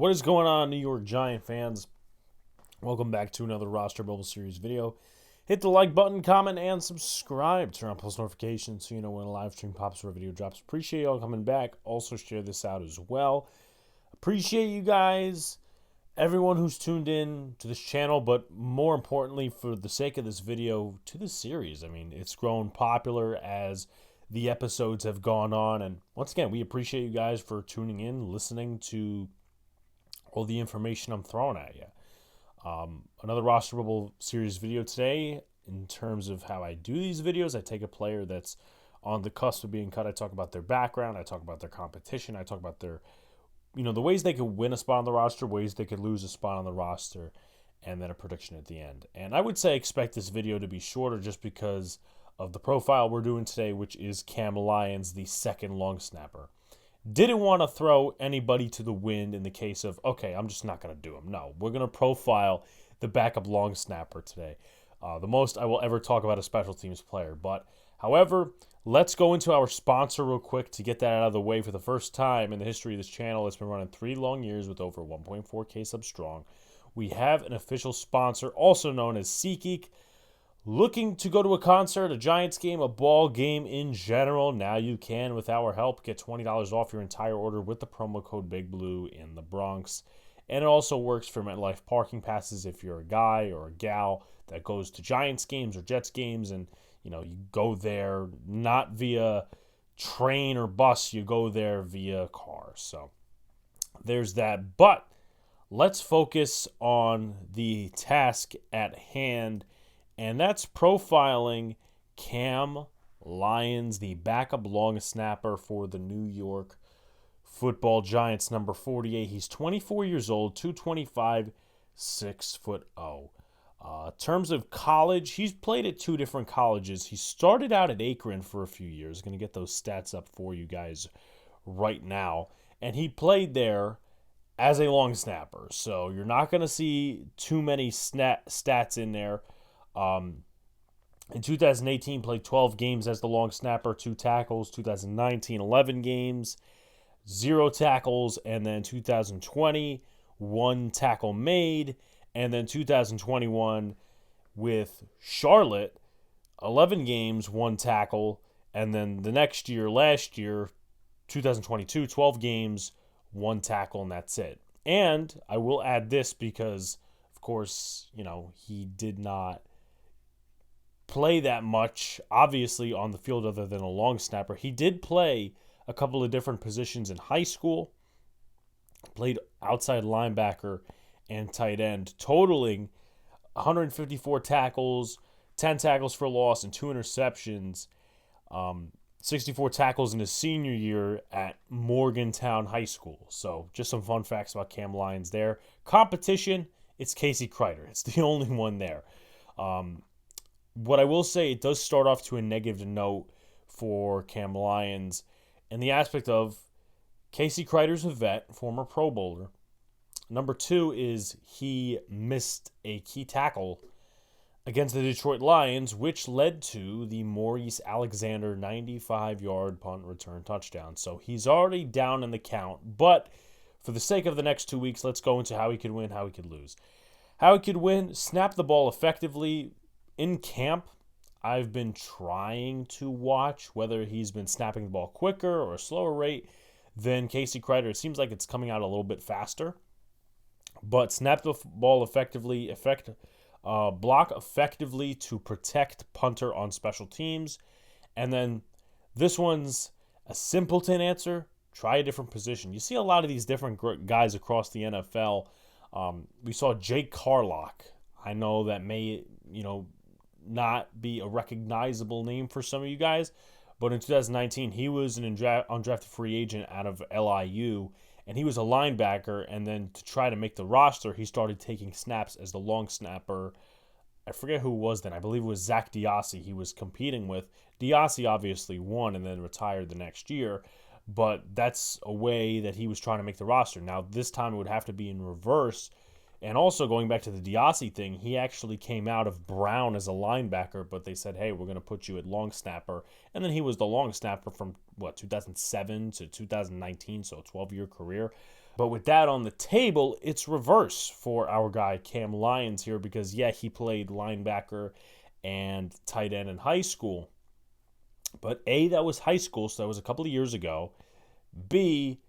What is going on, New York Giant fans? Welcome back to another Roster Bubble Series video. Hit the like button, comment, and subscribe. Turn on post notifications so you know when a live stream pops or a video drops. Appreciate y'all coming back. Also share this out as well. Appreciate you guys, everyone who's tuned in to this channel, but more importantly, for the sake of this video, to this series. I mean, it's grown popular as the episodes have gone on. And once again, we appreciate you guys for tuning in, listening to all the information I'm throwing at you. Another Roster Bubble Series video today. In terms of how I do these videos, I take a player that's on the cusp of being cut. I talk about their background. I talk about their competition. I talk about their, the ways they could win a spot on the roster, ways they could lose a spot on the roster, and then a prediction at the end. And I would say expect this video to be shorter just because of the profile we're doing today, which is Cam Lyons, the second long snapper. Didn't want to throw anybody to the wind in the case of, okay, I'm just not going to do him. No, we're going to profile the backup long snapper today. The most I will ever talk about a special teams player. But, however, let's go into our sponsor real quick to get that out of the way. For the first time in the history of this channel, it's been running 3 long years with over 1.4K subs strong. We have an official sponsor, also known as SeatGeek. Looking to go to a concert, a Giants game, a ball game in general? Now you can with our help. Get $20 off your entire order with the promo code BIGBLUE in the Bronx. And it also works for MetLife parking passes if you're a guy or a gal that goes to Giants games or Jets games and, you go there not via train or bus. You go there via car. So there's that. But let's focus on the task at hand. And that's profiling Cam Lyons, the backup long snapper for the New York Football Giants, number 48. He's 24 years old, 225, 6'0". Terms of college, he's played at 2 different colleges. He started out at Akron for a few years. Going to get those stats up for you guys right now. And he played there as a long snapper. So you're not going to see too many stats in there. In 2018, played 12 games as the long snapper, 2 tackles. 2019, 11 games, 0 tackles. And then 2020, 1 tackle made. And then 2021 with Charlotte, 11 games, 1 tackle. And then the next year, last year, 2022, 12 games, 1 tackle, and that's it. And I will add this because, of course, he did not play that much, obviously, on the field other than a long snapper. He did play a couple of different positions in high school, played outside linebacker and tight end, totaling 154 tackles, 10 tackles for loss, and 2 interceptions, 64 tackles in his senior year at Morgantown High School. So just some fun facts about Cam Lyons there. Competition, it's Casey Kreider. It's the only one there. What I will say, it does start off to a negative note for Cam Lyons in the aspect of Casey Kreider's a vet, former Pro Bowler. Number 2 is he missed a key tackle against the Detroit Lions, which led to the Maurice Alexander 95-yard punt return touchdown. So he's already down in the count. But for the sake of the next 2 weeks, let's go into how he could win, how he could lose. How he could win, snap the ball effectively. In camp, I've been trying to watch whether he's been snapping the ball quicker or a slower rate than Casey Kreider. It seems like it's coming out a little bit faster. But snap the ball effectively, block effectively to protect punter on special teams. And then this one's a simpleton answer. Try a different position. You see a lot of these different guys across the NFL. We saw Jake Carlock. I know that may, not be a recognizable name for some of you guys, but in 2019, he was an undrafted free agent out of LIU, and he was a linebacker, and then to try to make the roster, he started taking snaps as the long snapper. I forget who it was then. I believe it was Zach Diassi he was competing with. Diassi obviously won and then retired the next year, but that's a way that he was trying to make the roster. Now, this time it would have to be in reverse. And also going back to the Diassi thing, he actually came out of Brown as a linebacker, but they said, hey, we're going to put you at long snapper. And then he was the long snapper from, 2007 to 2019, so a 12-year career. But with that on the table, it's reverse for our guy Cam Lyons here because, yeah, he played linebacker and tight end in high school. But A, that was high school, so that was a couple of years ago. B,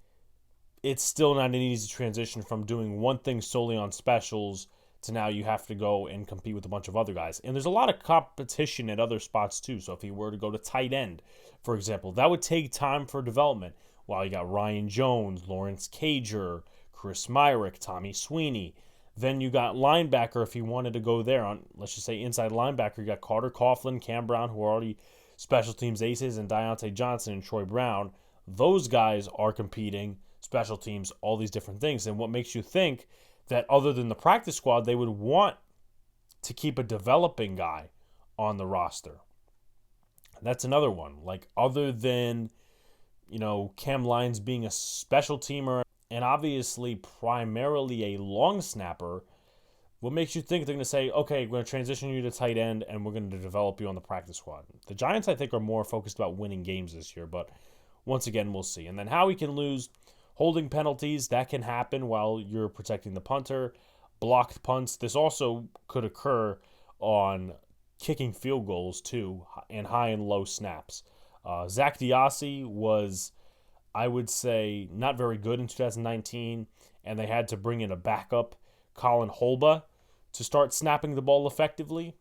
it's still not an easy transition from doing one thing solely on specials to now you have to go and compete with a bunch of other guys. And there's a lot of competition at other spots too. So if he were to go to tight end, for example, that would take time for development. While you got Ryan Jones, Lawrence Cager, Chris Myrick, Tommy Sweeney. Then you got linebacker if he wanted to go there on, let's just say inside linebacker, you got Carter Coughlin, Cam Brown, who are already special teams aces, and Deontay Johnson and Troy Brown. Those guys are competing, special teams, all these different things. And what makes you think that other than the practice squad, they would want to keep a developing guy on the roster? That's another one. Like, other than, Cam Lyons being a special teamer and obviously primarily a long snapper, what makes you think they're going to say, okay, we're going to transition you to tight end and we're going to develop you on the practice squad? The Giants, I think, are more focused about winning games this year, but once again, we'll see. And then how he can lose holding penalties, that can happen while you're protecting the punter. Blocked punts, this also could occur on kicking field goals too, and high and low snaps. Zach Diassi was, I would say, not very good in 2019, and they had to bring in a backup, Colin Holba, to start snapping the ball effectively.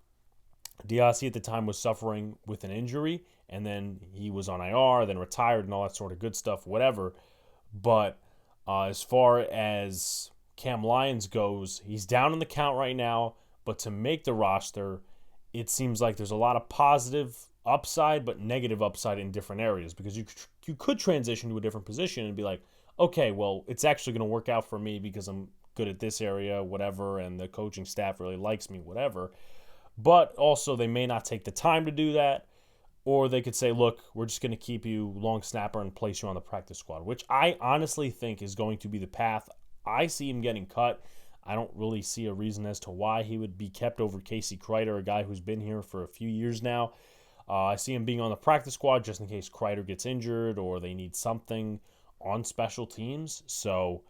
Diassi at the time was suffering with an injury, and then he was on IR, then retired, and all that sort of good stuff, whatever. But as far as Cam Lyons goes, he's down in the count right now, but to make the roster, it seems like there's a lot of positive upside, but negative upside in different areas, because you could transition to a different position and be like, okay, well, it's actually going to work out for me because I'm good at this area, whatever, and the coaching staff really likes me, whatever. But also, they may not take the time to do that, or they could say, look, we're just going to keep you long snapper and place you on the practice squad, which I honestly think is going to be the path. I see him getting cut. I don't really see a reason as to why he would be kept over Casey Kreider, a guy who's been here for a few years now. I see him being on the practice squad just in case Kreider gets injured or they need something on special teams. So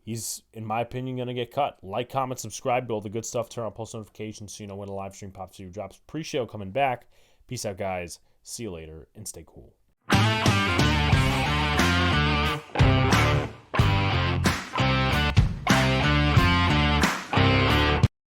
he's, in my opinion, going to get cut. Like, comment, subscribe to all the good stuff. Turn on post notifications so you know when a live stream pops or drops. Pre-show coming back. Peace out, guys. See you later, and stay cool.